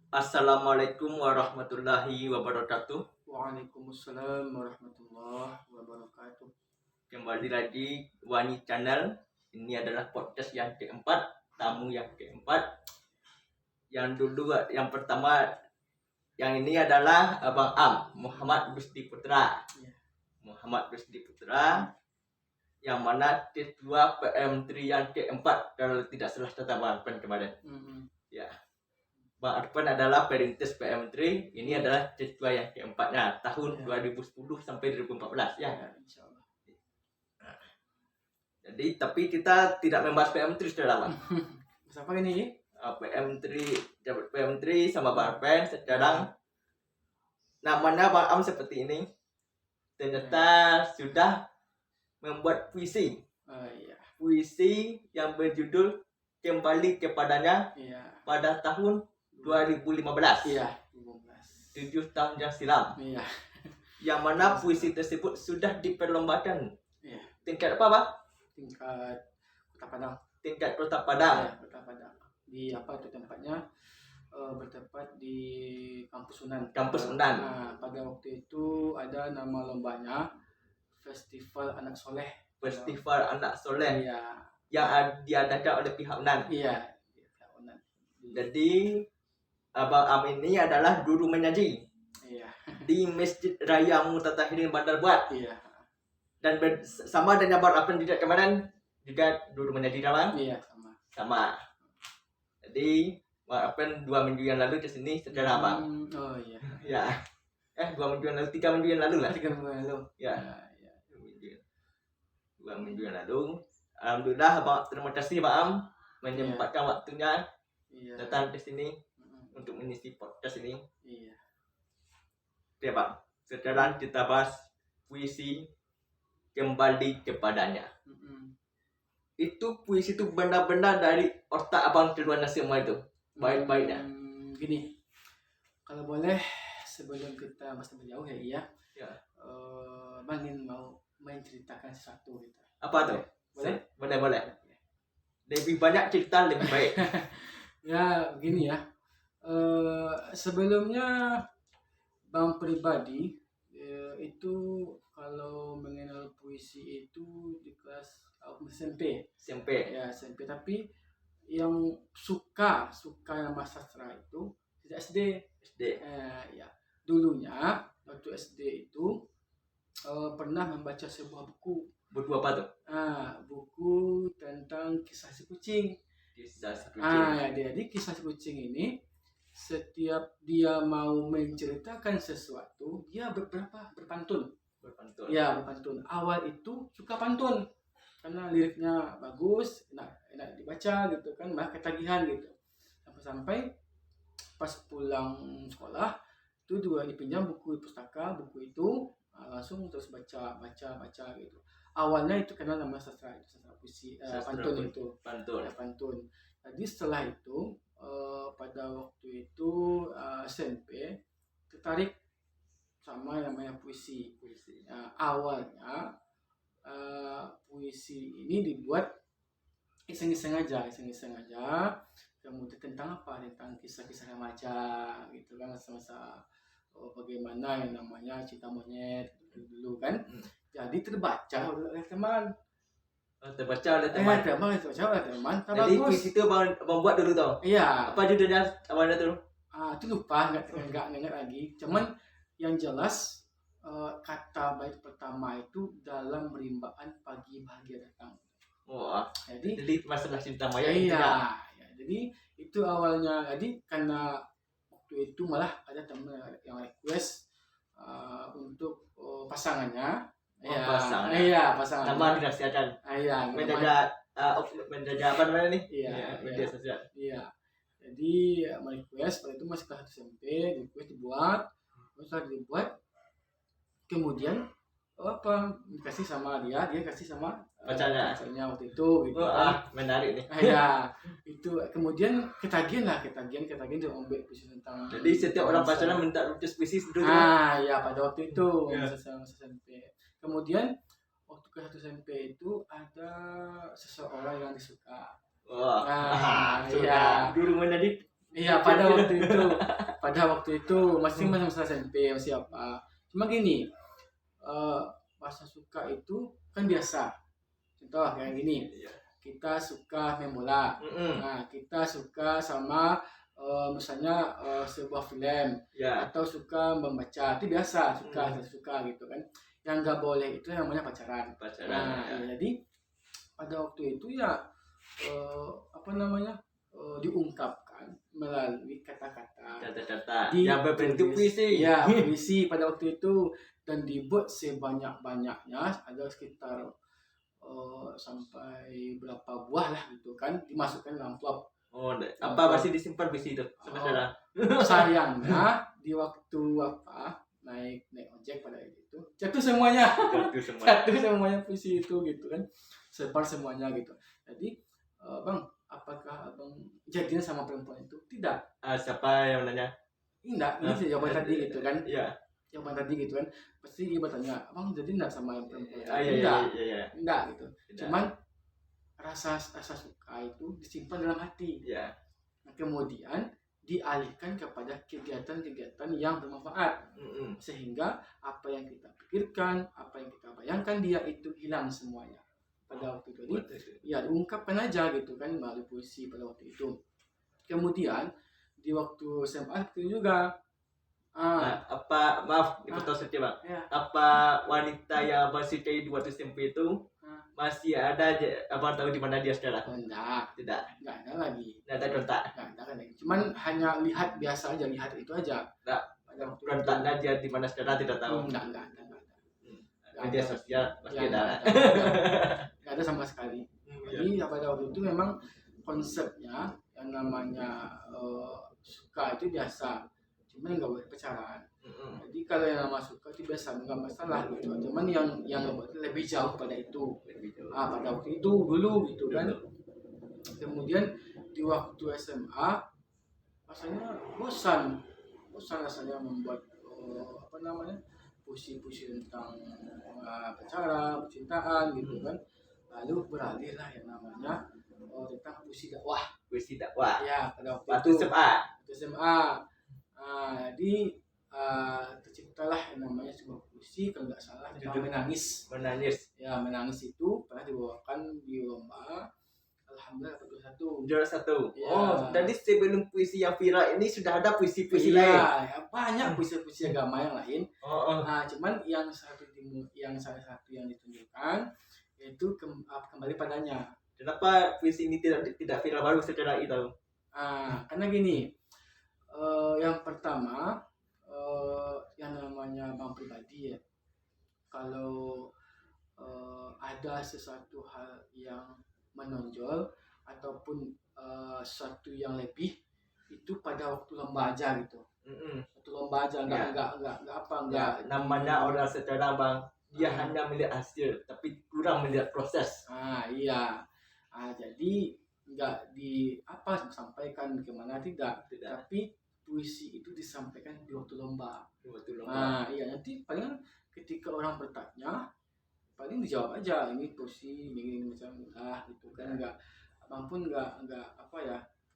Assalamualaikum warahmatullahi wabarakatuh. Waalaikumsalam warahmatullahi wabarakatuh. Kembali lagi Wani Channel. Ini adalah podcast yang keempat, tamu yang keempat. Yang pertama, yang ini adalah Abang Am, Muhammad Gusti Putra. Ya. Muhammad Gusti Putra, yang mana T2 PM3 yang keempat, kalau tidak salah kata Bang Arpan kemarin. Ya. Bang Arpan adalah perintis PM3, ini adalah T2 yang keempatnya, tahun 2010 sampai 2014 ya. Insyaallah. Jadi tapi kita tidak membahas PM3 secara Bang. Siapa ini? PM3 jabat PM3 sama Bang Arpan sekarang namanya Bang Am seperti ini. Ternyata sudah membuat puisi. Iya. Puisi yang berjudul Kembali Kepadanya pada tahun 2015. Iya, 7 tahun yang silam. Iya. Yang mana puisi tersebut sudah diperlombakan. Iya. Tingkat apa, Pak? Tingkat Kota Padang. Tingkat Kota Padang. Ya, Kota Padang. Di apa itu tempatnya? Bertempat di Kampus Unan. Kampus Unan. Nah, pada waktu itu ada nama lombanya Festival Anak Soleh. Festival Anak Soleh. Iya. Yang diadakan oleh pihak Unan. Iya, pihak Unan. Jadi Abang Am ini adalah guru menyaji. Iya. Di Masjid Raya Mutatahirin Bandar Buat. Iya. Dan sama dengan Bang Arpan juga kemarin juga guru menyaji kawan. Iya, sama. Jadi Bang Arpan 2 minggu yang lalu ke sini secara Bang. Oh iya. Ya. 2 minggu yang lalu, 3 minggu yang lalu lah. 3 minggu yang lalu. Ya. 2 minggu yang lalu. Alhamdulillah Bang, terima kasih Bang Am menyempatkan waktunya datang ke sini untuk mengisi podcast ini. Iya. Oke Bang, sekarang kita bahas puisi Kembali Kepadanya. Itu puisi itu benar-benar dari otak Abang keluar semua itu. Baik-baiknya. Gini, kalau boleh sebelum kita masuk jauh ya. Bang ingin mau menceritakan sesuatu gitu. Apa tuh? Boleh? Boleh. Lebih banyak cerita lebih baik. Ya, begini ya. Sebelumnya Bang pribadi itu kalau mengenal puisi itu di kelas SMP. Ya, SMP. Tapi yang suka nama sastra itu tidak SD. Ya. Dulunya waktu SD itu pernah membaca sebuah buku. Buku apa tuh? Buku tentang kisah si kucing. Jadi kisah si kucing ini setiap dia mau menceritakan sesuatu, dia berpantun. Ya, berpantun. Awal itu suka pantun karena liriknya bagus, enak dibaca gitu kan, bah ketagihan gitu. Sampai pas pulang sekolah itu juga dipinjam buku pustaka, buku itu langsung terus baca gitu. Awalnya itu kenal nama sastra puisi, pantun. Jadi setelah itu pada waktu itu SMP tertarik sama namanya puisi. Awalnya puisi ini dibuat iseng-iseng aja. Kemudian tentang apa? Tentang kisah-kisah remaja gitu kan, masa-masa bagaimana yang namanya cinta monyet dulu kan. Jadi terbaca oleh teman. Jadi puisi itu abang buat dulu tau? Iya. Apa judulnya awalnya tuh? Itu lupa, nggak ingat lagi. Cuman yang jelas kata bait pertama itu dalam rimbaan pagi bahagia datang. Jadi masalah cinta maya. Iya. Jadi itu awalnya. Jadi karena waktu itu malah ada teman yang request untuk pasangannya. Pasangan. Iya, pasangan. Nama dirahasiakan. Iya. Menjaga apa namanya nih? Media sosial. Iya. Jadi request pada itu masih kelas SMP, request dibuat, kemudian dikasih sama dia kasih sama pacarnya waktu itu gitu. Menarik nih. Ya, itu kemudian ketagihan dia ngombe puisi tentang. Jadi setiap orang pacaran minta lukis puisi dulu. Ya pada waktu itu SMP. Kemudian waktu ke 1 SMP itu ada seseorang yang disuka. Dulu menjadi Iya, pada waktu itu masih masa SMP masih apa. Cuma gini, rasa suka itu kan biasa. Contoh kayak gini, Iya. kita suka main bola. Nah, kita suka sama misalnya sebuah film Ya. atau suka membaca. Itu biasa, suka gitu kan. Yang nggak boleh itu yang namanya pacaran. Nah, ya. Jadi pada waktu itu ya diungkapkan melalui kata-kata yang berbentuk puisi. Ya, puisi pada waktu itu, dan dibuat sebanyak-banyaknya, ada sekitar sampai berapa buah lah gitu kan, dimasukkan dalam amplop. Apa masih disimpan puisi itu? Sayangnya di waktu naik ojek pada itu jatuh semuanya puisi itu gitu kan, sebar semuanya gitu. Jadi Bang, apakah Abang jadian sama perempuan itu? Tidak. Siapa yang nanya? Enggak, ini jawaban tadi gitu kan. Iya. Jawaban tadi gitu kan. Pasti dia bertanya, Abang jadi enggak sama perempuan? Iya. Enggak gitu. Cuman rasa suka itu disimpan dalam hati. Iya. Nah, kemudian dialihkan kepada kegiatan-kegiatan yang bermanfaat. Sehingga apa yang kita pikirkan, apa yang kita bayangkan dia itu hilang semuanya pada waktu itu. Jadi ya diungkapkan aja gitu kan melalui puisi pada waktu itu. Kemudian di waktu SMA itu juga maaf dipotong sedikit Bang. Ya. Apa wanita yang masih dari 2 SMP itu masih ada Abang tahu di mana dia sekarang? Tidak ada lagi. Tidak ada kontak. Cuman hanya lihat biasa aja, lihat itu aja. Kontaknya dia di mana sekarang tidak tahu. Enggak ada. Media sosial pasti ada. Nggak ada sama sekali. Jadi pada waktu itu memang konsepnya yang namanya suka itu biasa, cuman nggak boleh pacaran. Jadi kalau yang nama suka itu biasa, nggak masalah gitu. Cuman yang lebih jauh pada itu. Pada waktu itu dulu gitu kan. Kemudian di waktu SMA rasanya bosan rasanya membuat puisi-puisi tentang pacaran, percintaan gitu kan. Lalu beralihlah yang namanya tentang puisi dakwah. Ya, pada waktu itu SMA. Jadi terciptalah yang namanya sebuah puisi, kalau nggak salah tentang menangis. Ya, menangis itu pernah dibawakan di lomba. Alhamdulillah juara satu. Ya. Jadi sebelum puisi yang viral ini sudah ada puisi-puisi lain. Ya, banyak puisi-puisi agama yang lain. Cuman yang salah satu yang ditunjukkan itu kembali padanya. Kenapa puisi ini tidak viral baru secara itu? Karena gini, yang pertama yang namanya Bang pribadi ya, kalau ada sesuatu hal yang menonjol ataupun sesuatu yang lebih, itu pada waktu lomba aja gitu. Waktu lomba aja, enggak namanya orang secara Bang, dia hanya melihat hasil tapi kurang melihat proses. Iya. Jadi enggak disampaikan kemana, tidak. Tapi puisi itu disampaikan di waktu lomba. Iya, nanti paling ketika orang bertanya paling dijawab aja, ini puisi ini macam gitu kan. Abang pun enggak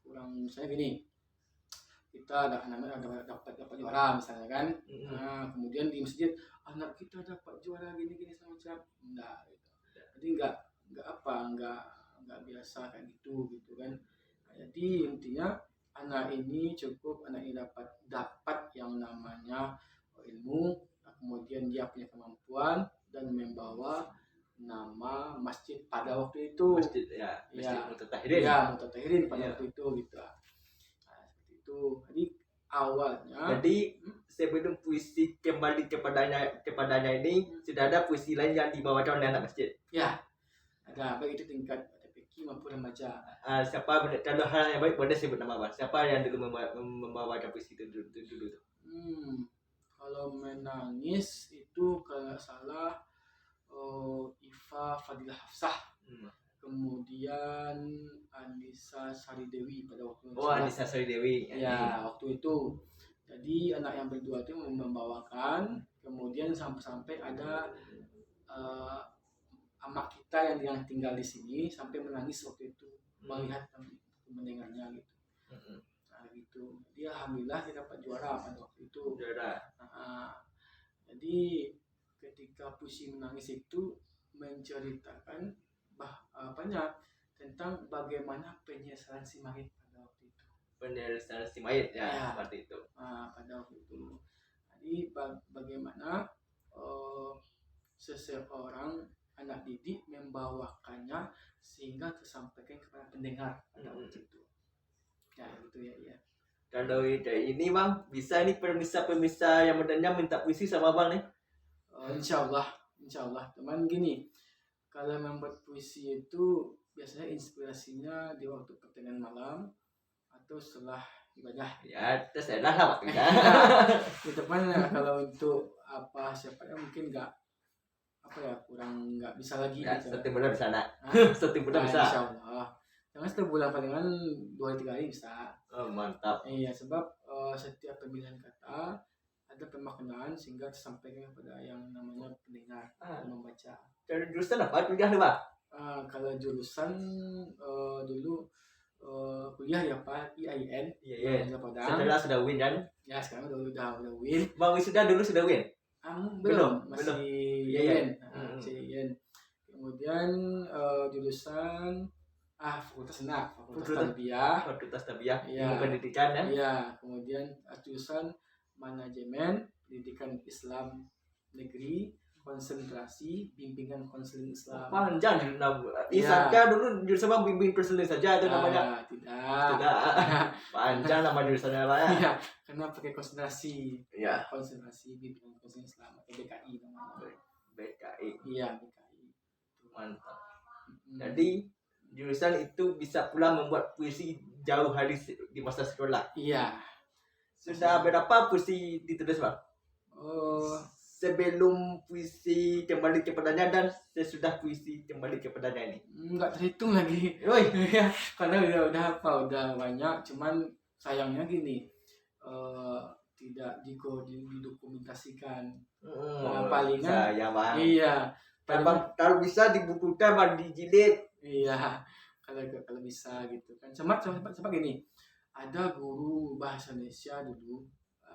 kurang, misalnya gini, kita dapat juara misalnya kan. Kemudian di masjid anak kita dapat juara gini semacam enggak gitu. Jadi enggak biasa kayak gitu kan. Jadi intinya anak ini dapat yang namanya ilmu, kemudian dia punya kemampuan dan membawa nama masjid pada waktu itu. Masjid Mutatahirin pada waktu itu gitu. Seperti itu. Jadi awalnya. Jadi sebelum puisi kembali kepadanya ini sudah ada puisi lain yang dibawakan oleh anak masjid. Ya, ada, baik itu tingkat TPQ maupun remaja. Siapa kalau hal yang baik boleh sebut nama Bang. Siapa yang dulu membawakan puisi itu dulu? Kalau menangis itu kalau nggak salah Iva Fadilah Hafsah. Kemudian Anissa Saridewi pada waktu itu. Anissa Saridewi. Ya, waktu itu. Jadi anak yang berdua itu membawakan, kemudian sampai ada amak kita yang tinggal di sini sampai menangis waktu itu melihat mendengarnya gitu. Gitu. itu. Dia alhamdulillah dia dapat juara pada waktu itu. Juara. Jadi ketika Puisi Menangis itu menceritakan tentang bagaimana penyesalan si Mahit pada waktu itu. Penyesalan si Mahit ya, seperti itu. Pada waktu itu. Jadi bagaimana seseorang anak didik membawakannya sehingga tersampaikan kepada pendengar pada waktu itu. Ya itu ya. Kalau dari ini Bang, bisa nih pemirsa yang modalnya minta puisi sama Bang nih? Insya Allah. Teman gini, kalau membuat puisi itu biasanya inspirasinya di waktu pertengahan malam atau setelah ibadah. Ya, terserah lah waktunya. Itu kan kalau untuk siapa yang mungkin kurang nggak bisa lagi. Ya, gitu. setiap bulan bisa nak. Setiap bulan bisa. Insya Allah. Jangan setiap bulan palingan 2-3 kali bisa. Oh, mantap. Iya, sebab setiap pemilihan kata ada pemaknaan sehingga tersampaikan kepada yang namanya pendengar yang membaca. Dari jurusan apa kuliah nih Bang? Kalau jurusan dulu kuliah ya Pak, IAIN. Iya. Setelah sudah win kan? Ya sekarang udah win. Bang wisuda dulu sudah win? Belum. Masih IAIN. Kemudian jurusan Fakultas Tarbiyah. Fakultas Tarbiyah. Ilmu Pendidikan ya? Iya. Kemudian jurusan Manajemen Pendidikan Islam Negeri, konsentrasi bimbingan konseling Islam. Panjang jurnal. Isaka dulu jurusan Bang bimbing konseling saja itu namanya. Tidak. Panjang nama jurusannya lah ya. Iya, karena pakai konsentrasi. Iya. Konsentrasi bimbingan konseling Islam atau BKI namanya. BKI. Iya, BKI. Mantap. Jadi jurusan itu bisa pula membuat puisi jauh hari di masa sekolah. Iya. Sudah berapa puisi ditulis Bang? Sebelum puisi kembali kepadanya dan sesudah puisi kembali kepadanya ini? Nggak terhitung lagi. Ya, karena udah banyak. Cuman sayangnya gini, tidak didokumentasikan. Palingan. Saya Bang. Iya. Kalau bisa dibukukan Bang, dijilid. Iya. Kalau bisa gitu kan. Sama gini. Ada guru bahasa Indonesia dulu.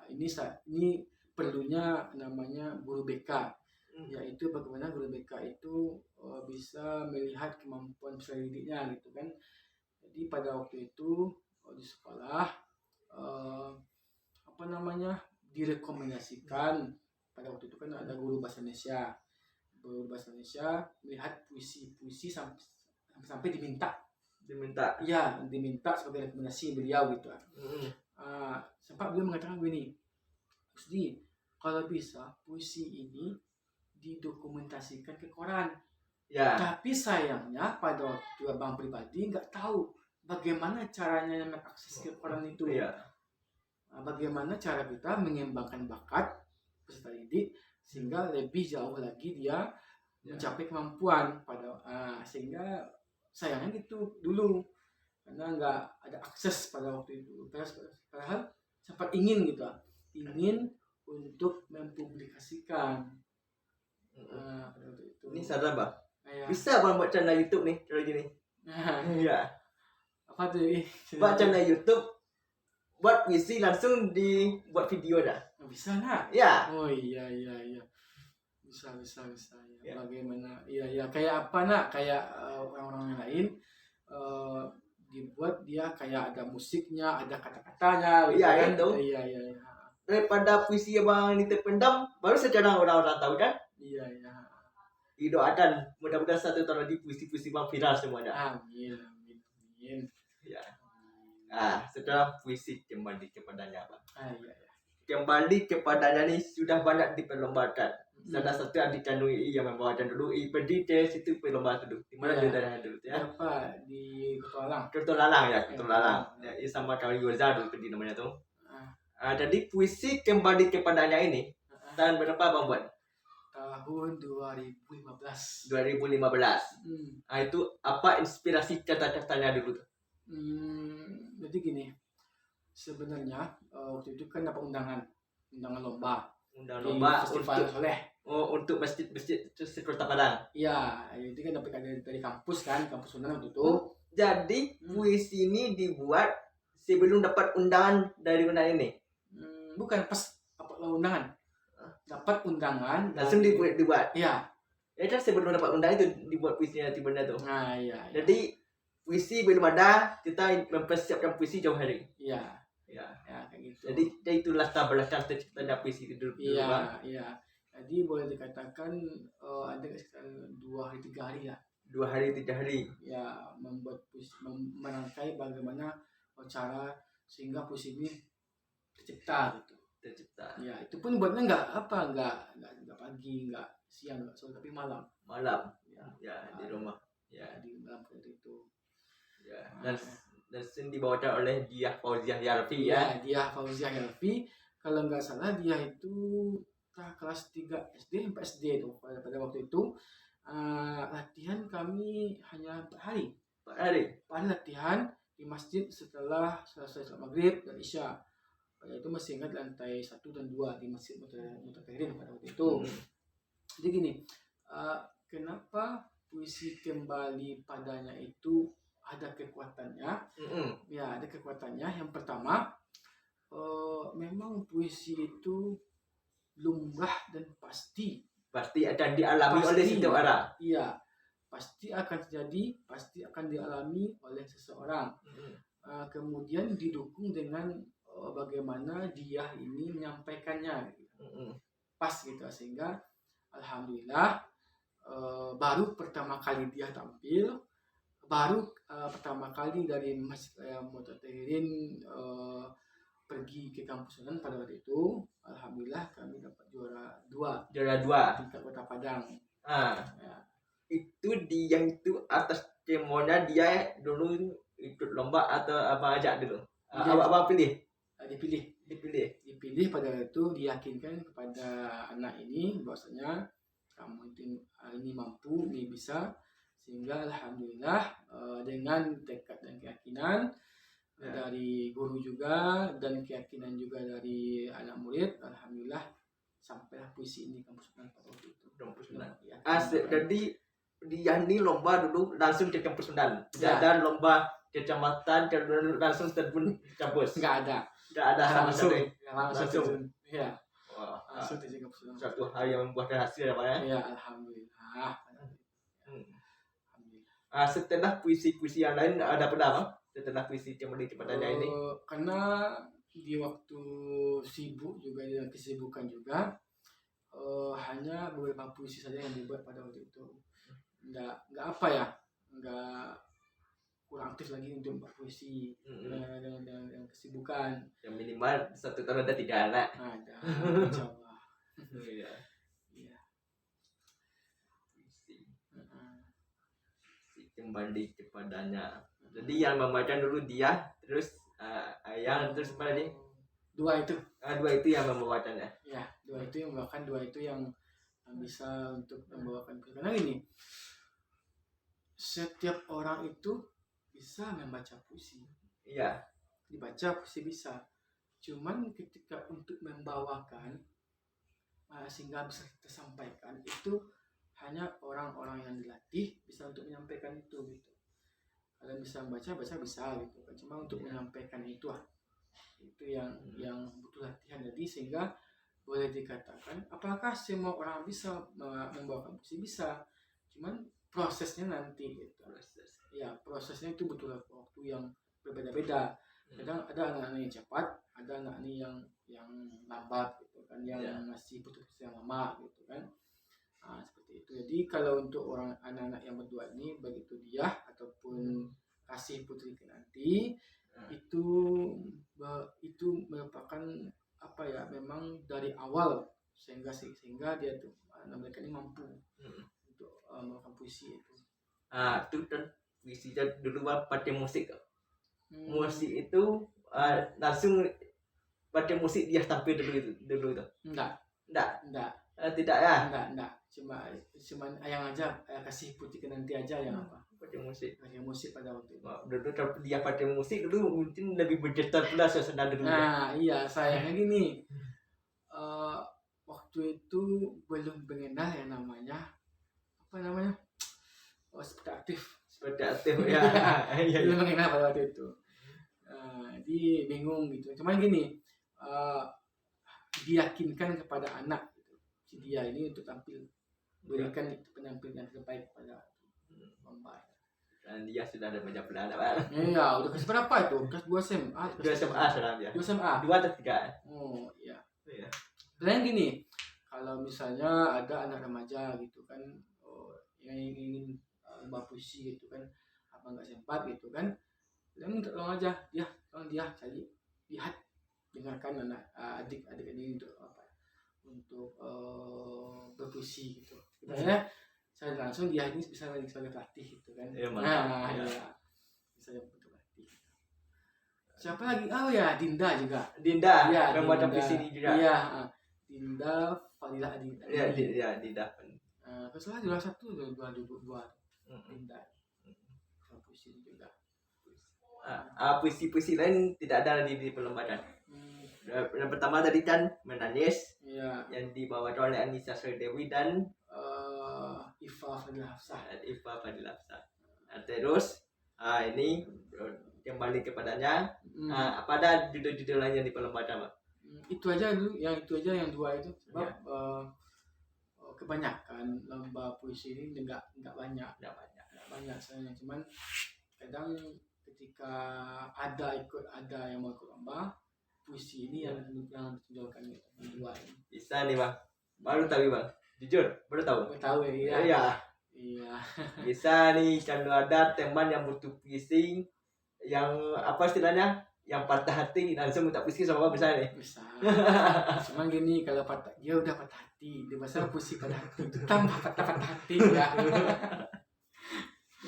Ini perlunya namanya guru BK, yaitu bagaimana guru BK itu bisa melihat kemampuan siswa didiknya gitu kan. Jadi pada waktu itu di sekolah direkomendasikan pada waktu itu kan ada guru bahasa Indonesia melihat puisi sampai diminta sebagai rekomendasi beliau gitu. Sempat beliau mengatakan begini, Usdi, kalau bisa puisi ini didokumentasikan ke koran. Ya. Tapi sayangnya pada waktu Bang pribadi nggak tahu bagaimana caranya mengakses ke koran itu. Ya. Bagaimana cara kita mengembangkan bakat peserta didik sehingga lebih jauh lagi dia mencapai kemampuan sehingga sayangnya gitu dulu karena nggak ada akses pada waktu itu. Padahal sempat ingin untuk mempublikasikan pada waktu itu. Ini sadar Bang? Bisa Bang buat channel YouTube nih kalau gini. Iya. Apa tuh? Buat channel YouTube, buat puisi langsung dibuat video dah. Bisa nak? Ya. Oh iya. Bisa ya. Bagaimana? Iya kayak apa nak? Kayak orang-orang yang lain dibuat dia kayak ada musiknya, ada kata-katanya gitu kan. Iya. Daripada puisi yang Bang ini terpendam, baru sekarang orang-orang tahu kan? Iya. Didoakan mudah-mudahan satu tahun lagi puisi-puisi Bang viral semuanya. Amin. Ya. Setelah puisi kembali kepadanya Bang. Iya. Kembali kepadanya nih sudah banyak diperlombakan. Salah satu adik UI yang membawakan dulu Ipedites itu perlombaan dulu. Di mana dia daerahnya dulu ya? Apa di Ketulalang? Ketulalang. Ya, sama Kali Yoza dulu di namanya tuh. Jadi puisi kembali kepadanya ini tahun berapa Bang buat? Tahun 2015. Itu apa inspirasi kata-katanya dulu tuh? Jadi gini, sebenarnya waktu itu kan dapat undangan lomba festival Soleh. Untuk masjid Kota Padang. Iya, itu kan dapat dari kampus Unan waktu itu. Jadi puisi ini dibuat sebelum dapat undangan dari undangan ini. Bukan pas dapat undangan. Dapat undangan Langsung dibuat. Iya. Ya kan sebelum dapat undangan itu dibuat puisinya tiba-tiba tuh. Nah, iya. Jadi puisi belum ada, kita mempersiapkan puisi jauh hari. Iya. Ya, kayak gitu. Jadi itulah tabelakan terciptanya puisi itu dulu. Iya. Jadi boleh dikatakan ada sekitar 2 hari 3 hari ya. 2 hari 3 hari. Ya, membuat puisi, merangkai bagaimana cara sehingga puisi ini tercipta gitu. Ya, itu pun buatnya nggak pagi, nggak siang, nggak sore, tapi malam. Ya, di rumah. Ya, di malam seperti itu. Ya, dan dibawakan oleh Diah Fauziah Yarfi ya. Diah Fauziah Yarfi. Kalau nggak salah dia itu kelas 3 SD sampai SD itu pada waktu itu. Latihan kami hanya 4 hari. 4 hari latihan di masjid setelah selesai sholat maghrib dan isya. Pada itu masih ingat lantai 1 dan 2 di masjid Mutakirin pada waktu itu. Jadi gini, kenapa puisi kembali padanya itu ada kekuatannya? Ya, ada kekuatannya. Yang pertama, memang puisi itu lumrah dan pasti akan dialami oleh setiap orang. Iya, pasti akan terjadi, pasti akan dialami oleh seseorang. Kemudian didukung dengan bagaimana dia ini menyampaikannya gitu. Pas gitu, sehingga alhamdulillah baru pertama kali dia tampil, pertama kali dari Masjid Mutakirin pergi ke kampus Sunan pada waktu itu, alhamdulillah kami dapat juara 2 tingkat Kota Padang. Ya. Itu yang itu atas kemonya dia dulu ikut lomba atau apa aja dulu? Apa pilih? Dipilih pada itu, diyakinkan kepada anak ini bahwasanya kamu ini mampu, ini bisa, sehingga alhamdulillah dengan tekad dan keyakinan dari guru juga dan keyakinan juga dari anak murid, alhamdulillah sampailah puisi ini kampus Sunan pada waktu itu. Ya, jadi dia ini lomba dulu langsung ke kampus Sunan. Tidak ada lomba kecamatan langsung terjun kampus. Enggak ada langsung. Iya. Langsung ke kampus Sunan. Satu hal yang membuahkan hasil ya, Pak ya. Iya, alhamdulillah. Setelah puisi-puisi yang lain ada apa? Setelah puisi kembali kepadanya ini? Karena di waktu sibuk juga, dan kesibukan juga, hanya beberapa puisi saja yang dibuat pada waktu itu. Nggak kurang aktif lagi untuk membuat puisi dengan kesibukan. Yang minimal 1 tahun ada 3 anak. Ada, insyaallah. Iya. Puisi kembali kepadanya. Jadi yang membaca dulu dia, terus yang terus apa nih? 2 itu. 2 itu yang membawanya. Ya, 2 itu yang membawakan, 2 itu yang bisa untuk membawakan puisi. Karena ini setiap orang itu bisa membaca puisi. Iya. Dibaca puisi bisa. Cuman ketika untuk membawakan sehingga bisa tersampaikan, itu hanya orang-orang yang dilatih bisa untuk menyampaikan itu gitu. Kalian bisa membaca bisa gitu kan. Cuma untuk menyampaikan itu yang butuh latihan. Jadi sehingga boleh dikatakan apakah semua orang bisa membawakan puisi? Bisa. Cuman prosesnya nanti gitu. Ya, prosesnya itu butuh waktu yang berbeda-beda. Kadang ada anak-anak yang cepat, ada anak-anak yang lambat gitu kan, yang masih butuh proses yang lama gitu kan. Seperti itu. Jadi kalau untuk orang anak-anak yang berdua ini, begitu dia ataupun Kasih Putri Kinanti, itu merupakan apa ya, memang dari awal sehingga dia tuh mereka ini mampu untuk melakukan puisi itu. Itu kan puisinya dulu pakai musik. Musik itu langsung pakai musik dia tampil dulu itu. Enggak. Tidak ya? Enggak. Cuman yang aja Kasih Putri Kinanti aja yang apa? Pakai musik pada waktu itu. Dulu kalau dia pakai musik dulu mungkin lebih bergetar pula suasana dulu. Nah, iya, sayangnya gini. Waktu itu belum mengenal yang namanya seperti aktif ya. Belum mengenal pada waktu itu. Jadi bingung gitu. Cuman gini, diyakinkan kepada anak gitu. Si dia ini untuk tampil, berikan penampilan terbaik pada lomba. Dan dia sudah ada banyak pelajaran bang. Iya, udah kelas berapa itu? Kelas 2 SMA. 2 SMA sekarang ya. 2 SMA. 2 atau 3? Oh iya. Iya. Selain gini, kalau misalnya ada anak remaja gitu kan, yang ingin lomba puisi gitu kan, apa nggak sempat gitu kan, dan tolong aja dia, tolong dia cari, lihat, dengarkan anak adik-adik ini untuk apa? Untuk berpuisi gitu. Sebenarnya saya langsung dia ini bisa sebagai pelatih gitu kan. Iya, Iya. Bisa untuk pelatih. Siapa lagi? Oh ya, Dinda juga. Dinda, Iya, remaja Dinda. puisi juga. Iya, Dinda, Fadilah Adi. Iya, Dinda. Terus lah juara 1, dua Dinda. Puisi juga. Puisi-puisi lain tidak ada di perlombaan. Yang pertama tadi kan menangis, Iya. yang dibawa oleh Anissa Dewi dan Iva Fadilah Hafsah. Terus ini kembali kepadanya. Apa ada judul-judul lainnya di perlombaan, Pak? Itu aja dulu, yang dua itu. Sebab kebanyakan lomba puisi ini enggak banyak sayangnya. Cuman kadang ketika ada yang mau ikut lomba puisi ini yang ditunjukkan yang dua ini. Bisa nih bang, baru tahu bang, jujur baru tahu. Iya. Bisa nih kalau ada teman yang butuh puisi, yang apa istilahnya, yang patah hati langsung minta puisi sama bisa nih. Bisa. Cuman gini, kalau dia udah patah hati, dia masa puisi patah hati, tambah patah hati ya.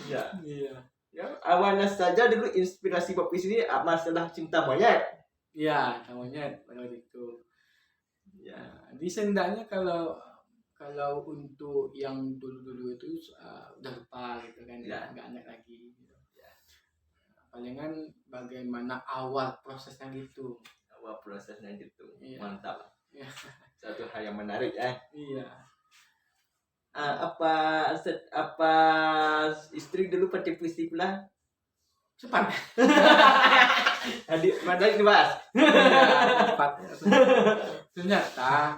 Iya. Ya, awalnya saja dulu inspirasi puisi ini masalah cinta monyet. Iya, cinta monyet pada waktu itu. Ya, di sendaknya kalau untuk yang dulu itu udah lupa gitu kan, nggak ingat lagi. Gitu. Ya. Palingan bagaimana awal prosesnya gitu. Iya. Mantap. Iya. Satu hal yang menarik ya. Iya. Apa istri dulu pakai puisi pula? Cepat. Mana dibahas? Cepat. Ternyata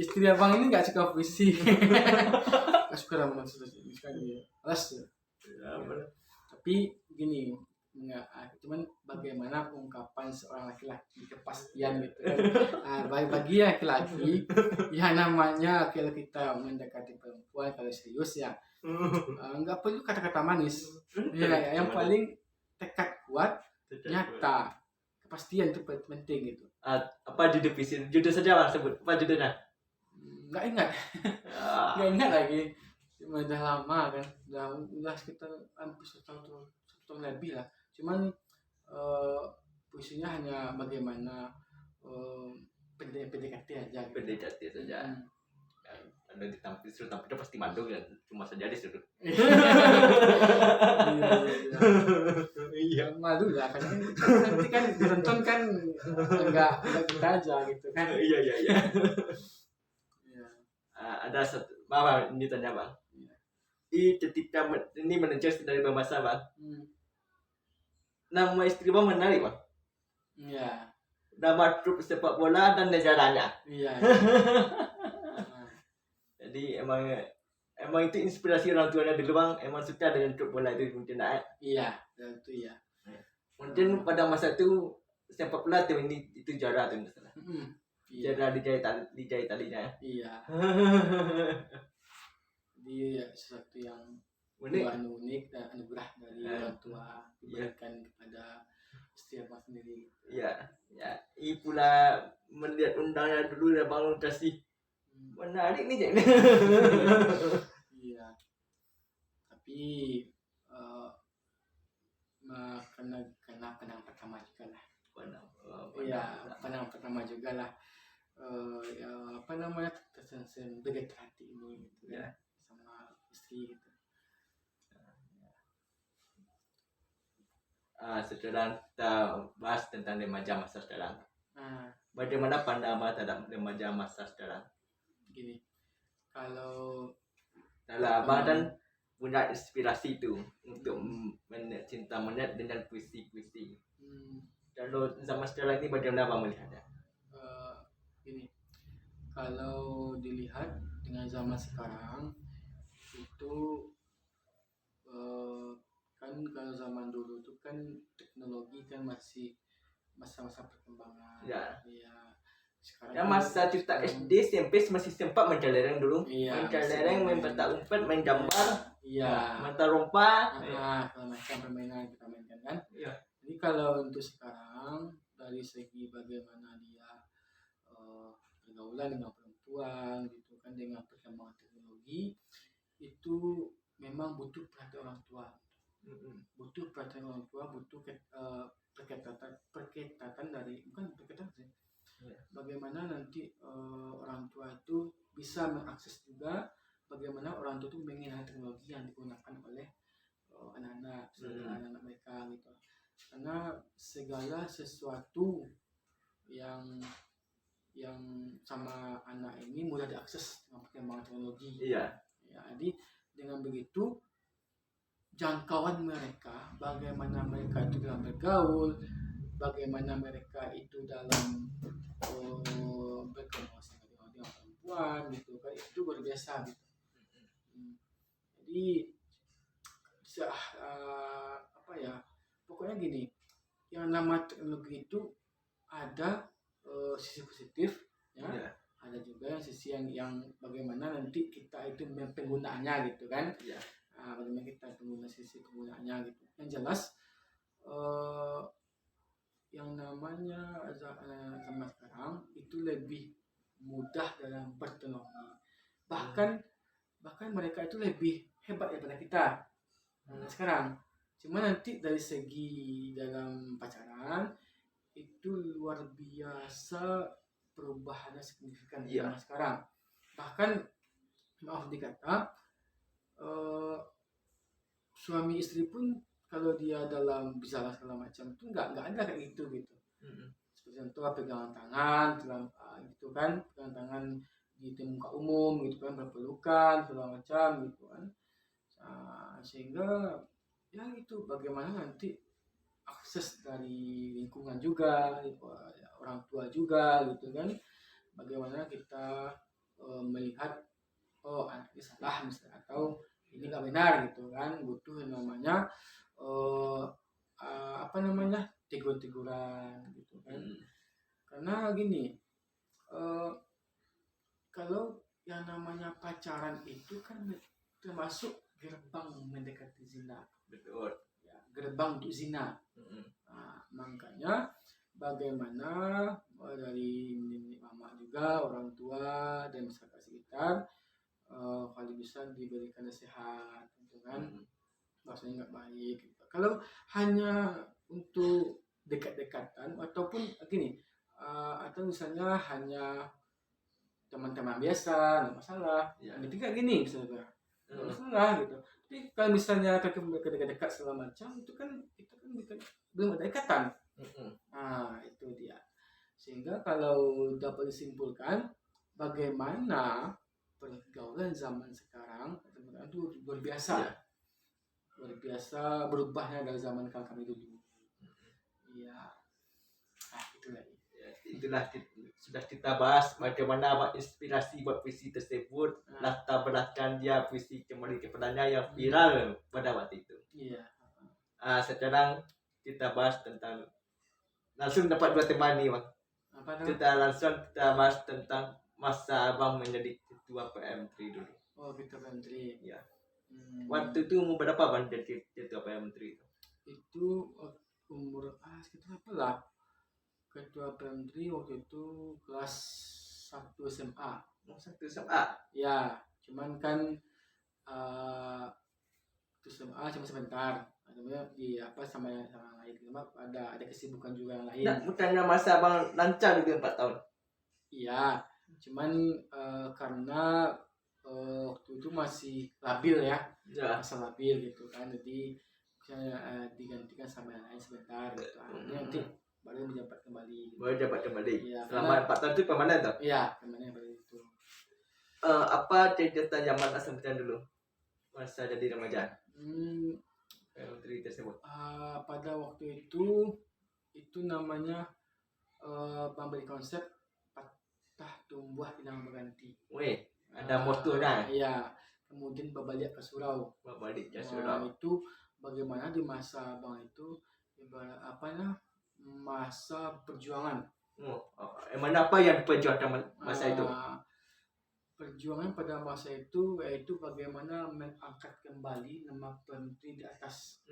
istri abang ini nggak suka puisi. Nggak suka ramuan seperti ini. Alas. Tapi gini, cuman bagaimana ungkapan seorang laki-laki kepastian gitu kan. Bagi laki-laki ya namanya kalau kita mendekati perempuan kalau serius ya nggak perlu kata-kata manis ya, yang paling tekad kuat, nyata, kepastian itu penting gitu. Apa judul puisi? Judul saja bang, sebut apa judulnya? Nggak ingat lagi, cuma udah lama kan, udah sekitar hampir 1 tahun lebih lah. Cuman puisinya hanya bagaimana PDKT aja gitu. PDKT saja. Ada ditampil suruh tampil pasti mandul kan, cuma saja disuruh. Iya, malu lah kan nanti kan ditonton kan enggak kita aja gitu kan. Iya. Ada satu bang, ini tanya bang. Ketika ini menencet dari bahasa bang. Nama istri bang menarik bang. Iya. Nama klub sepak bola dan negaranya. Iya. Jadi emang itu inspirasi orang tuanya dulu bang. Emang suka dengan klub bola itu mungkin Iya, itu ya. Mungkin pada masa itu sepak bola tim ini itu juara tuh misalnya. Juara Liga Italia. Iya. Dia sesuatu yang unik dan anugerah dari orang tua diberikan kepada istri abang sendiri. Iya. Ini pula melihat undangnya dulu ya bang kasih menarik nih jadi. Iya. Tapi karena penang pertama juga lah. Penang pertama juga lah. Ya apa namanya tersensen begitu hati ini gitu ya. Sama istri gitu. Sekarang kita bahas tentang remaja masa sekarang. Bagaimana pandangan terhadap remaja masa sekarang? Gini, kalau abang dan punya inspirasi itu untuk cinta monyet dengan puisi-puisi. Kalau zaman sekarang ini bagaimana Bang melihatnya? Ini kalau dilihat dengan zaman sekarang itu kan kalau zaman dulu itu kan teknologi kan masih masa-masa perkembangan. Ya. Sekarang Ya masa kita SD, SMP masih sempat main kelereng dulu. Iya, main kelereng, main petak umpet, main gambar. Iya. Mata lompat. Kalau macam permainan kita mainkan kan. Iya. Jadi kalau untuk sekarang dari segi bagaimana dia pergaulan dengan perempuan gitu kan, dengan perkembangan teknologi itu memang butuh perhatian orang tua. Butuh perhatian orang tua, butuh perketatan dari bukan perketatan sih. Bagaimana nanti orang tua itu bisa mengakses juga bagaimana orang tua itu mengenal teknologi yang digunakan oleh anak-anak mereka gitu. Karena segala sesuatu yang sama anak ini mudah diakses dengan perkembangan teknologi. Iya. Ya, jadi dengan begitu jangkauan mereka, bagaimana mereka itu dalam bergaul, bagaimana mereka itu dalam berkomunikasi dengan perempuan gitu kan, itu luar biasa gitu. Jadi pokoknya gini, yang nama teknologi itu ada sisi positif ya. Ada juga sisi yang bagaimana nanti kita itu penggunaannya gitu kan. Bagaimana kita sisi penggunaannya gitu. Yang jelas yang namanya sama sekarang itu lebih mudah dalam berteknologi. Bahkan mereka itu lebih hebat daripada kita sekarang. Cuma nanti dari segi dalam pacaran itu luar biasa perubahannya signifikan zaman sekarang. Bahkan maaf dikata suami istri pun kalau dia dalam bicara segala macam itu nggak ada kayak gitu. Seperti contoh pegangan tangan dalam gitu kan, pegangan tangan di muka umum gitu kan, berpelukan segala macam gitu kan. Sehingga ya itu bagaimana nanti akses dari lingkungan juga, orang tua juga gitu kan, bagaimana kita melihat anaknya salah misalnya atau ini nggak benar gitu kan, butuh yang namanya tegur-teguran gitu kan. Karena gini, kalau yang namanya pacaran itu kan termasuk gerbang mendekati zina. Betul. Ya, gerbang untuk zina. Makanya bagaimana dari mama juga, orang tua dan masyarakat sekitar kalau bisa diberikan nasihat gitu kan, bahasanya nggak baik gitu. Kalau hanya untuk dekat-dekatan ataupun gini atau misalnya hanya teman-teman biasa nggak masalah. Nanti kayak gini misalnya nggak masalah gitu. Tapi kalau misalnya dekat-dekat segala macam itu kan kita kan belum ada ikatan. Itu dia. Sehingga kalau dapat disimpulkan bagaimana pergaulan zaman sekarang itu luar biasa. Luar biasa berubahnya dari zaman kami dulu. Iya. Itulah sudah kita bahas bagaimana inspirasi buat puisi tersebut, latar belakang dia puisi kembali kepadanya yang viral pada waktu itu. Iya. Sekarang kita bahas tentang langsung dapat dua teman nih Bang. Kita bahas tentang masa Abang menjadi ketua PM3 dulu. Ketua PM3. Ya. Waktu itu umur berapa Bang jadi ketua PM3 itu? Itu umur sekitar apa lah? Ketua PM3 waktu itu kelas 1 SMA. 1 SMA? Ya, cuman kan itu SMA cuma sebentar. Di sama lain, ada kesibukan juga yang lain. Bukannya masa Bang lancar itu 4 tahun? Iya, cuman karena waktu itu masih labil ya. Masa labil gitu kan, jadi saya digantikan sama yang lain sebentar gitu. Nanti baru menjabat kembali. Baru jabat kembali. Ya, selama 4 tahun itu permanen tuh? Iya, permanen pada itu. Apa cerita zaman Asam Pecan dulu? masa jadi remaja Hmm, PM3 tersebut? pada waktu itu namanya memberi konsep patah tumbuh hilang berganti. Weh, ada motonya. Iya. Kemudian berbalik ke surau. Berbalik ke surau. Itu bagaimana di masa Bang itu ibarat masa perjuangan. Mana apa yang diperjuangkan masa itu? Perjuangan pada masa itu yaitu bagaimana mengangkat kembali nama PM3 di atas.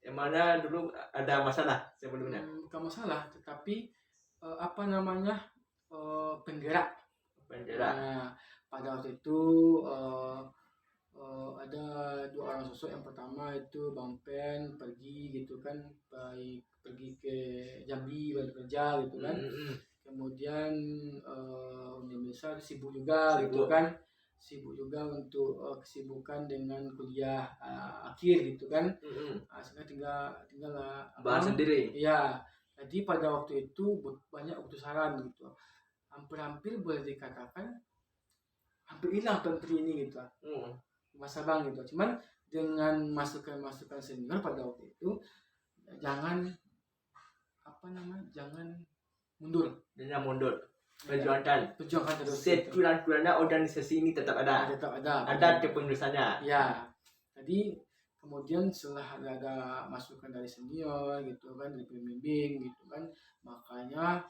Yang mana dulu ada masalah sebelumnya? Bukan masalah, tetapi penggerak. Nah, pada waktu itu ada dua orang sosok. Yang pertama itu Bang Pen pergi gitu kan, pergi ke Jambi bekerja gitu kan. Kemudian besar sibuk juga gitu kan, sibuk juga untuk kesibukan dengan kuliah akhir gitu kan. Sekarang tinggal bahas sendiri. Iya. Jadi pada waktu itu banyak putus saran gitu, hampir boleh dikatakan hampir hilang PM3 ini gitu masa Bang gitu. Cuman dengan masukan senior pada waktu itu, jangan mundur. Jangan mundur. Perjuangkan terus. Sekurang-kurangnya organisasi ini tetap ada. Ada kepengurusannya. Ya. Jadi kemudian setelah ada masukan dari senior gitu kan, dari pembimbing gitu kan, makanya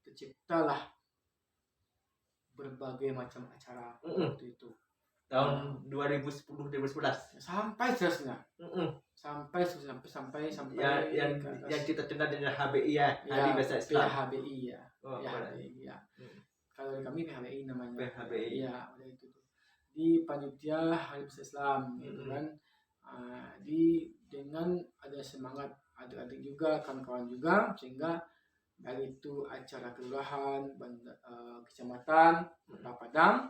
terciptalah berbagai macam acara waktu itu. Tahun 2010-2011 sampai seterusnya. Sampai yang kita kenal dengan HBI ya, Hari Bahasa Islam. PHBI ya. PHBI ya. Kalau kami PHBI namanya. PHBI. Ya, itu tuh. Di panitia Hari Bahasa Islam gitu kan. Dengan ada semangat adik-adik juga, kawan-kawan juga, sehingga dari itu acara kelurahan, kecamatan, Kota Padang,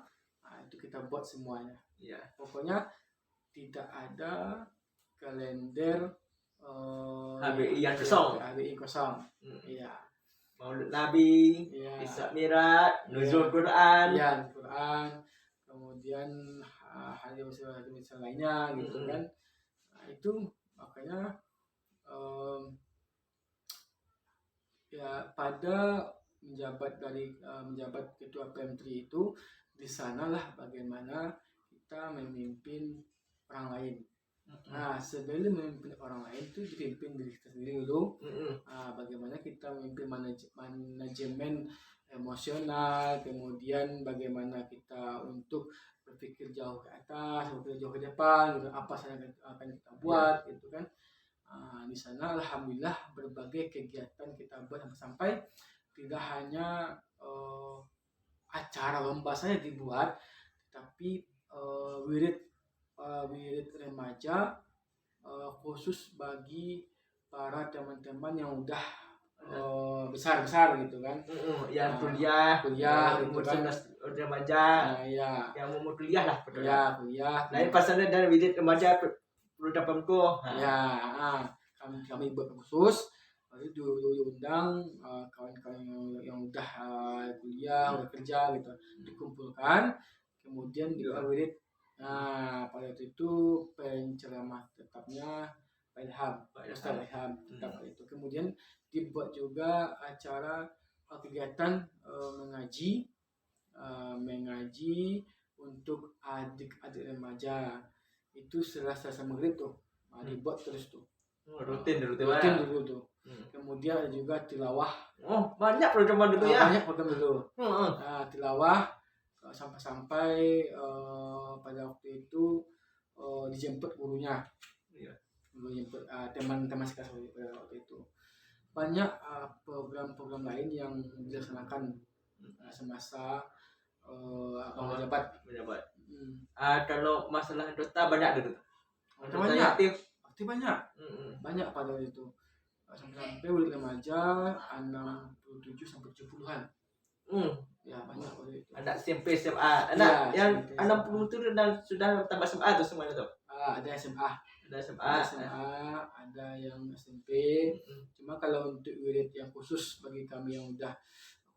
itu kita buat semuanya. Ya. Pokoknya tidak ada kalender HBI yang kosong. HBI kosong. Iya. Maulid Nabi, Isra Mi'raj, Nuzul Quran. Iya, Quran. Kemudian hari lainnya gitu kan. Nah, itu makanya pada menjabat ketua PM3 itu, di sanalah bagaimana kita memimpin orang lain. Nah, sebelum memimpin orang lain itu dipimpin diri kita sendiri dulu. Bagaimana kita memimpin manajemen emosional, kemudian bagaimana kita untuk berpikir jauh ke atas, berpikir jauh ke depan, gitu, apa saja akan kita buat, gitu kan. Di sana alhamdulillah berbagai kegiatan kita buat sampai tidak hanya acara lomba saja dibuat, tapi wirid remaja khusus bagi para teman-teman yang udah besar gitu kan, yang kuliah gitu kan, remaja, yang mau kuliah lah, kuliah. Lain pasalnya dari wirid remaja perlu dapatku. Kami buat khusus. Lalu diundang kawan-kawan yang udah kuliah, udah kerja gitu, dikumpulkan, kemudian diwirid. Nah, pada waktu itu penceramah tetapnya Pak Ilham, Ustaz Ilham tetap itu. Kemudian dibuat juga acara kegiatan mengaji untuk adik-adik remaja. Itu selasa maghrib tuh, dibuat terus tuh. Rutin dulu tuh. Kemudian ada juga tilawah. Banyak program dulu ya. Banyak program dulu. Tilawah sampai pada waktu itu dijemput gurunya. Dijemput teman-teman sekelas pada waktu itu. Banyak program-program lain yang dilaksanakan semasa menjabat. Kalau masalah anggota banyak dulu. Banyak. Aktif banyak. Banyak pada waktu itu. Sampai wirid remaja 67 sampai 70-an. Ya, banyak pada itu. Ada SMP, SMA. Anak yang 60 itu sudah tambah SMA tuh semuanya tuh. Ada SMA. Ada yang SMP. Cuma kalau untuk wirid yang khusus bagi kami yang udah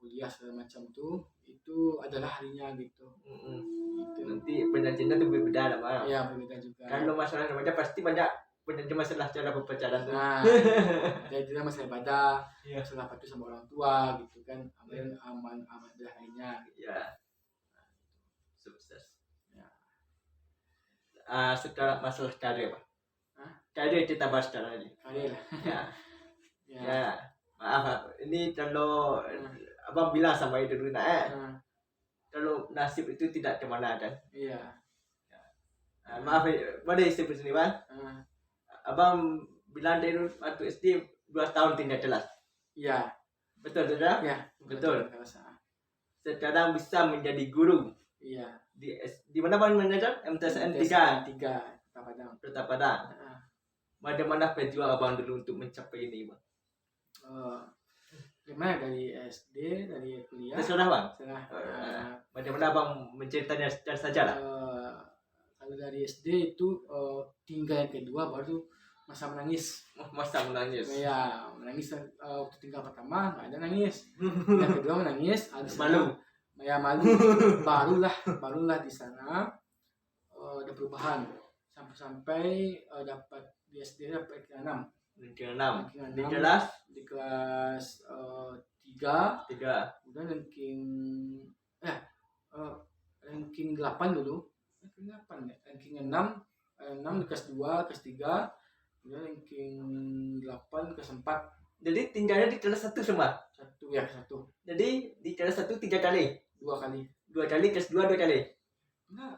kuliah segala macam tuh, itu adalah harinya gitu. Gitu. Nanti penyajiannya tuh berbeda lah Bang. Iya, berbeda juga. Kalau masalah remaja pasti banyak penyajian masalah cara berpacaran tuh. Nah, ada itu masalah ibadah, Iya. masalah patuh sama orang tua gitu kan, aman adalah lainnya. Ya. Sukses. Ya. Sekarang masalah karir Pak. Hah? Karir kita bahas sekarang aja. Karir. Ya. Ya. Ya. Maaf, ini kalau abang bilang sama itu dulu kalau nasib itu tidak kemana kan. Iya. Maaf, mana istri sini Bang? Abang bilang dari waktu SD 2 tahun tinggal kelas. Iya. Betul tidak? Iya. Betul. Sekarang bisa menjadi guru. Iya. Di mana Bang mengajar? MTSN 3. Kota Padang. Bagaimana perjuangan Abang dulu untuk mencapai ini Bang? Gimana dari SD, dari kuliah? Terserah Bang. Terserah. Bagaimana Abang menceritanya saja lah. Kalau dari SD itu tinggal yang kedua baru masa menangis. Masa menangis. Ya, menangis waktu tinggal pertama nggak ada nangis. Yang kedua menangis, malu. Ya malu. barulah di sana ada perubahan sampai dapat di SD dapat ke 6. Ke 6. Di kelas? Di kelas 3. Udah ranking 8 dulu. Ranking 8 ya. Ranking 6 di kelas 2, kelas 3. Udah ranking 8 kelas 4. Jadi tinggalnya di kelas 1 semua? 1 ya, 1. Jadi di kelas 1 3 kali? 2 kali. 2 kali, kelas 2 2 kali? Enggak.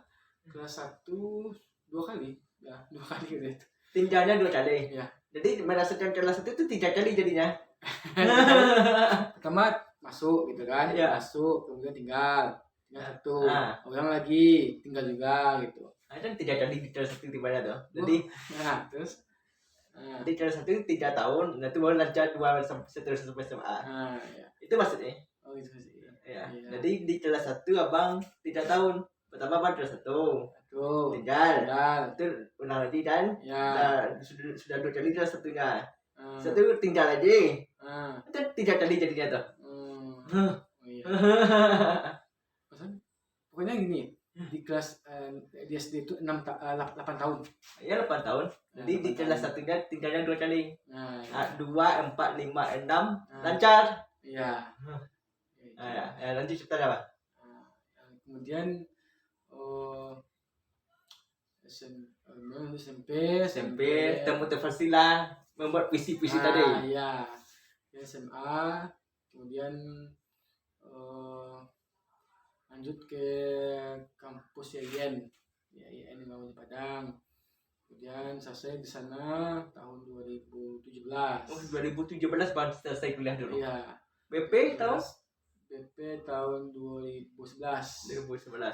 Kelas 1 2 kali. Ya, 2 kali gitu. Tinggalnya 2 kali? Ya. Jadi merasakan kelas 1 itu 3 kali jadinya? Pertama masuk gitu kan, ya. Masuk, kemudian tinggal 1, ulang lagi, tinggal juga gitu. Kan 3 kali di kelas 1 gimana tuh? Jadi terus di kelas 1 3 tahun, nanti baru lanjut 2 seterusnya sampai SMA. Ya. Itu maksudnya? Oh itu sih. Ya. Jadi di kelas 1 Abang 3 tahun. Pertama Abang kelas 1. Tinggal. Itu ulang lagi kan? Ya. Sudah 2 kali kelas 1-nya. 1 tinggal lagi. Itu 3 kali jadinya tuh. Oh iya. Pokoknya gini, di kelas di SD itu 8 tahun. Iya 8 tahun. Jadi di kelas 1-nya tinggalnya 2 kali. 2, 4, 5, 6 lancar. Iya. Ya, lanjut cerita apa? Kemudian SMP termotivasi lah membuat visi-visi tadi. Iya. SMA, kemudian lanjut ke kampus IAIN di Padang. Kemudian selesai di sana tahun 2017. 2017 Bang selesai kuliah dulu. Iya. BP tahun 2011.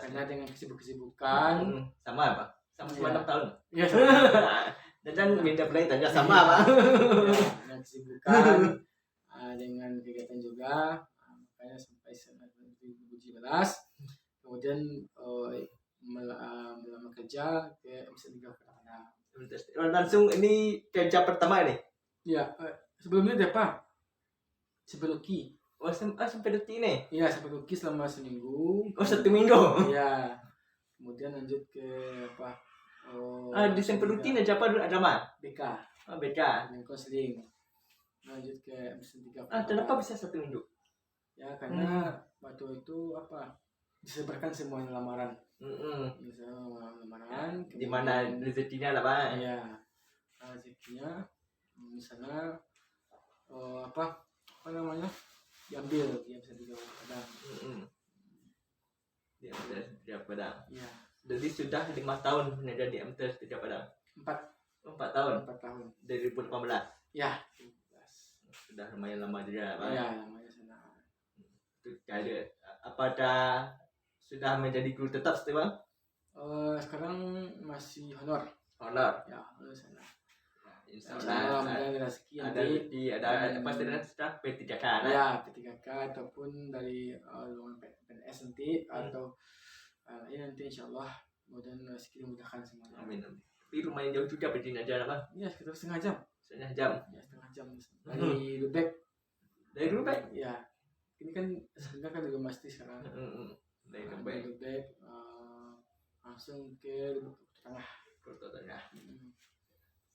Karena dengan kesibukan sama apa? Sama 6 tahun. Iya. Dan minta play tanya sama apa? Dengan kesibukan dengan kegiatan juga, makanya sampai 2017 kemudian melamar kerja ke MC3 Padang. Langsung ini kerja pertama nih? Iya, sebelumnya ada apa? Sempeluki. Sempeluki nih? Iya, Sempeluki selama seminggu. 1 minggu? Iya. Kemudian lanjut ke apa? Di Sempeluki aja apa dulu agama? BK. BK. Dengan konseling. Lanjut ke MC3. Kenapa bisa 1 minggu? Ya karena waktu itu apa? Disebarkan semua lamaran. Bisa lamaran. Di mana rezekinya lah Pak? Iya. Rezekinya di sana apa namanya? Diambil dia bisa di Padang. Di MTS 3 Padang. Iya. Jadi sudah 5 tahun menjadi di MTS 3 Padang. 4 tahun. 4 tahun. Dari 2018. Ya. Sudah lumayan lama juga Pak. Iya, lumayan sana. Jadi apakah sudah menjadi guru tetap Bang? Sekarang masih honor. Ya, honor sana. Insyaallah ada rezeki ada pasti sudah P3K ya P3K ataupun dari lowongan PNS nanti atau nanti insyaallah mudah rezeki dimudahkan semuanya. Amin. Tapi lumayan jauh juga pergi aja Bang. Iya, sekitar setengah jam ya setengah jam dari Lubek. Ya Ya ini kan sebenarnya kan juga mesti sekarang Dari dari back langsung ke tengah.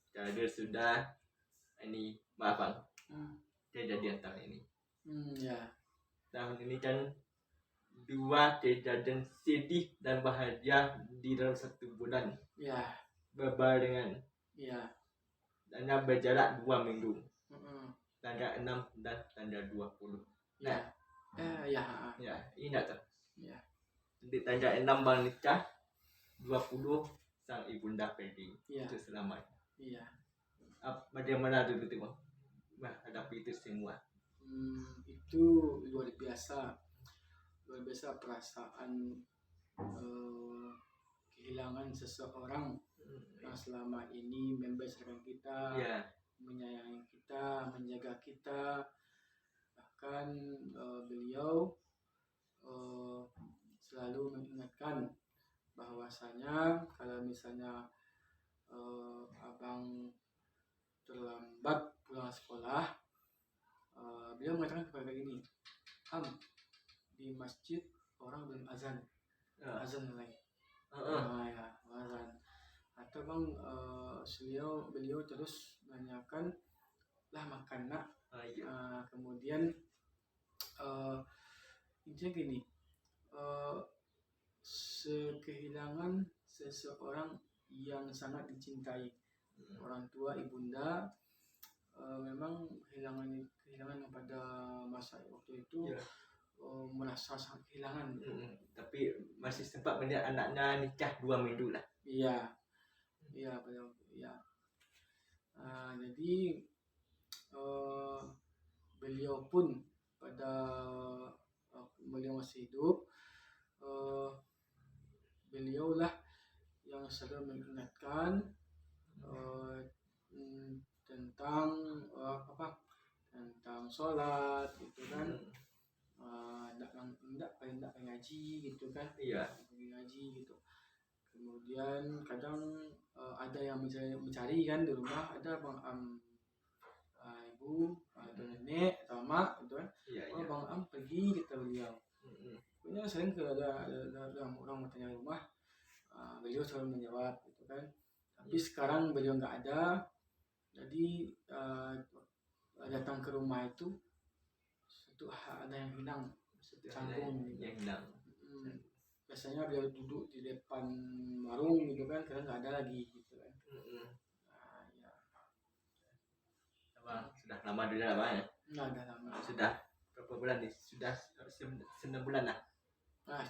Jadi sudah ini maaf bang, kejadian tahun ini. Ya. Tahun ini kan 2 kejadian sedih dan bahagia di dalam 1 bulan. Ya. Berbal dengan. Ya. Dan berjarak 2 minggu. Tanggal 6 dan tanggal 20. Nah. Ya, ingat tak? Ya. Di tanggal 6 bang nikah, 20 sang ibunda pergi. Ya. Itu selamat. Iya. Bagaimana dulu itu bang? Menghadapi itu semua. Itu luar biasa perasaan kehilangan seseorang yang selama ini membesarkan kita, menyayangi kita, menjaga kita. Bahkan beliau selalu mengingatkan bahwasanya kalau misalnya abang terlambat pulang sekolah, beliau mengatakan kepada ini, di masjid orang belum azan mulai, azan. Atau bang, beliau terus menanyakan lah makan nak. Kemudian intinya gini, kehilangan seseorang yang sangat dicintai, orang tua, ibunda, memang kehilangan pada masa waktu itu merasa sangat kehilangan. Tapi masih sempat melihat anaknya nikah 2 minggu lah. Iya pada waktu ya. Jadi beliau pun pada beliau masih hidup, beliau lah yang selalu mengingatkan tentang tentang sholat gitu kan, tidak ngaji gitu kan, ngaji gitu. Kemudian kadang ada yang mencari kan di rumah, ada bang ibu atau nenek atau mak gitu kan, bang pergi kita beliau. Pokoknya sering ke ada orang mau tanya rumah, beliau selalu menjawab gitu kan. Tapi sekarang beliau nggak ada, jadi datang ke rumah itu ada yang hilang, canggung gitu. Yang hilang. Biasanya beliau duduk di depan warung gitu kan, sekarang nggak ada lagi gitu kan. Ya. Sudah lama dulu lah bang ya? Nggak ada lama. Sudah berapa bulan nih? Sudah 9 bulan lah.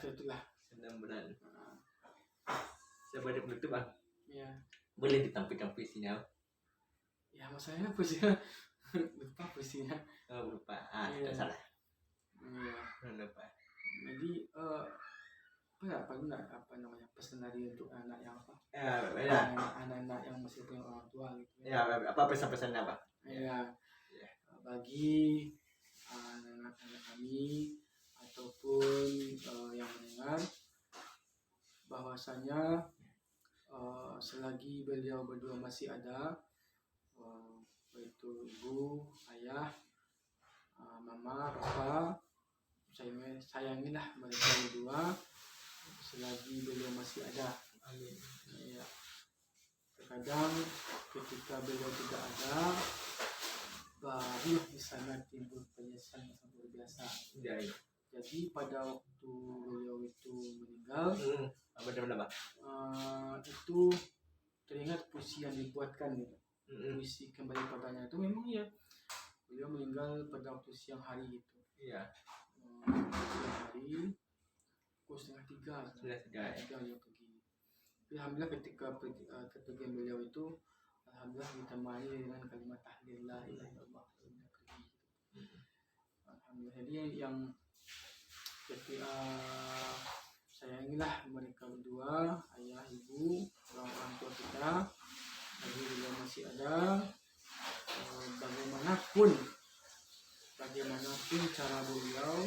Itulah 9 bulan. Sebagai penutup bang. Ya. Boleh ditampilkan puisinya? Ya masalahnya puisinya lupa puisinya. Lupa. Tidak salah. Iya. Lupa. Jadi apa namanya pesan dari untuk anak yang apa? Anak-anak yang masih punya orang tua gitu. Ya, apa pesan-pesannya pak? Ya. Bagi anak-anak kami ataupun yang mendengar, bahwasanya selagi beliau berdua masih ada, yaitu ibu, ayah, mama, papa, sayangilah mereka berdua selagi beliau masih ada. Amin. Ya. Terkadang ketika beliau tidak ada, baru di sana timbul penyesalan yang luar biasa. Ya. Jadi pada waktu beliau itu meninggal, itu teringat puisi yang dibuatkan gitu. Puisi kembali padanya itu memang ya beliau meninggal pada waktu siang hari gitu. Siang hari pukul 2:30 beliau pergi. Alhamdulillah ketika kepergian beliau itu, alhamdulillah ditemani dengan kalimat tahlil la ilaha illallah. Alhamdulillah. Jadi yang ketika sayangilah mereka berdua, ayah, ibu, orang tua kita, lagi beliau masih ada. Bagaimanapun cara beliau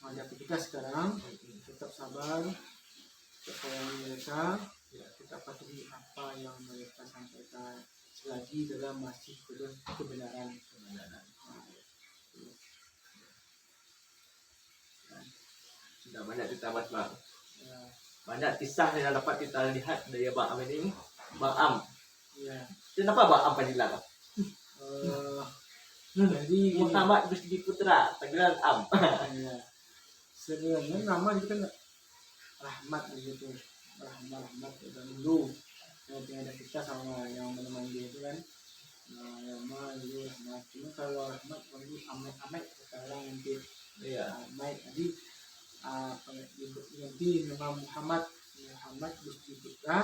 menghadapi kita sekarang, tetap sabar, tetap sayangi mereka, kita patuhi apa yang mereka sampaikan selagi dalam masih kebenaran. Sudah banyak ditamat bang. Ya. Banyak kisah yang dapat kita lihat dari Bang Am ini. Bang Am. Ya. Kenapa Bang Am panggilan? Jadi Muhammad Rusdi Putra, panggilan Am. ya, sebenarnya nama itu kan Rahmat begitu. Rahmat dan dulu. Nanti ada kita sama yang menemani dia itu kan. Nah, nama itu Rahmat. Cuma kalau Rahmat panggil Ahmed sekarang nanti. Iya. Ahmed jadi nanti nama Muhammad Rusdi Putra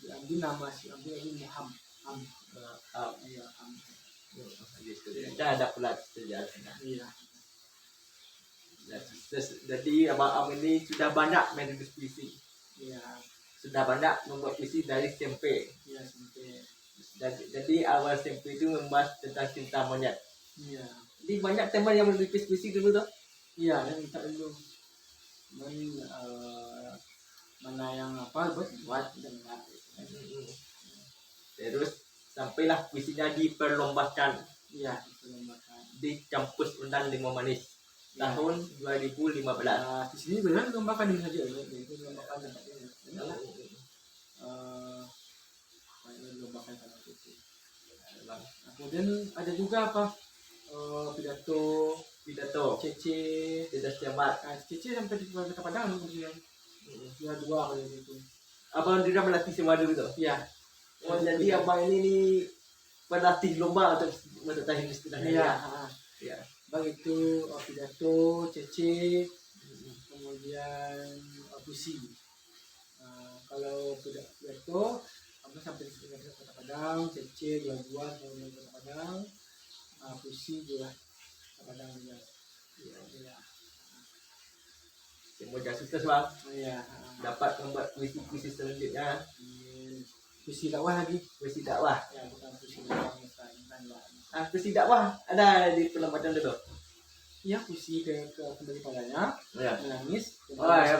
diambil nama si ambil lagi Muhammad iya Gitu. Dan ada pula sejarahnya. iya. Jadi Abang Am ini sudah banyak main puisi. Iya. Sudah banyak membuat puisi dari SMP. Iya sampai. Jadi awal SMP itu membahas tentang cinta monyet. Iya. Jadi banyak teman yang menulis puisi dulu tuh. Iya, dan minta dulu. Mana yang apa buat dan enggak. Terus sampailah puisinya diperlombakan Iya, diperlombakan. di kampus Undan Limau Manis Ya. tahun 2015. Di sini benar dilombakan ini saja, itu dilombakan tempat ini. Benar. Dilombakan sama itu. Kemudian ada juga apa? Pidato Cece tidak selamat. Cece sampai di Kota Padang kemudian ya dua kali itu. Abang tidak melatih semua dulu tuh. Iya. Oh, jadi abang ini nih pelatih lomba untuk tahun istilahnya. Iya. Ya. Bang itu pidato Cece kemudian puisi. Kalau pidato apa sampai di Kota Padang, Cece dua sampai Kota Padang, puisi juga Kota Padang juga. Iya. Semoga sukses bang. Iya. Dapat membuat puisi selanjutnya. Puisi dakwah lagi. Puisi dakwah. Ya bukan puisi dakwah bukan. Puisi dakwah ada di perlombaan dulu. Iya puisi ke kembali padanya. Ya. Menangis. Oh ya,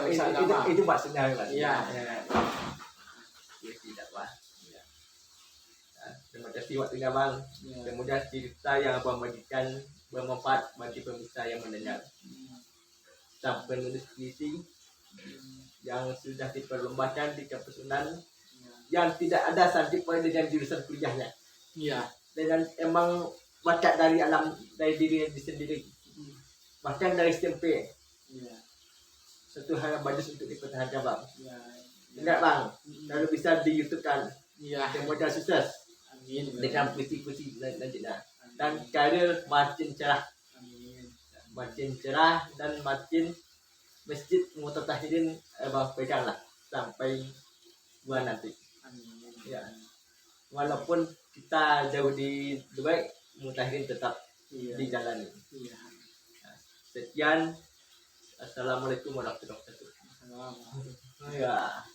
itu maksudnya bang. Iya. Puisi dakwah. Terima kasih waktunya bang. Ya. Semoga cerita yang abang bagikan bermanfaat bagi pemirsa yang mendengar. Sampai menulis puisi yang sudah diperlombakan di kampus Unan yang tidak ada sangkut dengan jurusan kuliahnya. Iya. Dan emang bakat dari alam dari diri sendiri. Bahkan dari SMP. Iya. Satu hal yang bagus untuk dipertahankan bang. Iya. Enggak bang. Kalau bisa di YouTube kan. Iya. Semoga sukses. Amin. Dengan puisi-puisi lanjutnya. Dan karir makin cerah. Amin. Makin cerah dan makin masjid Mutatahirin bang pegang lah sampai bulan nanti. Amin. Ya. Walaupun kita jauh di Dubai, Mutahirin tetap dijalani. Iya. Sekian. Assalamualaikum warahmatullahi wabarakatuh. Assalamualaikum. Ya.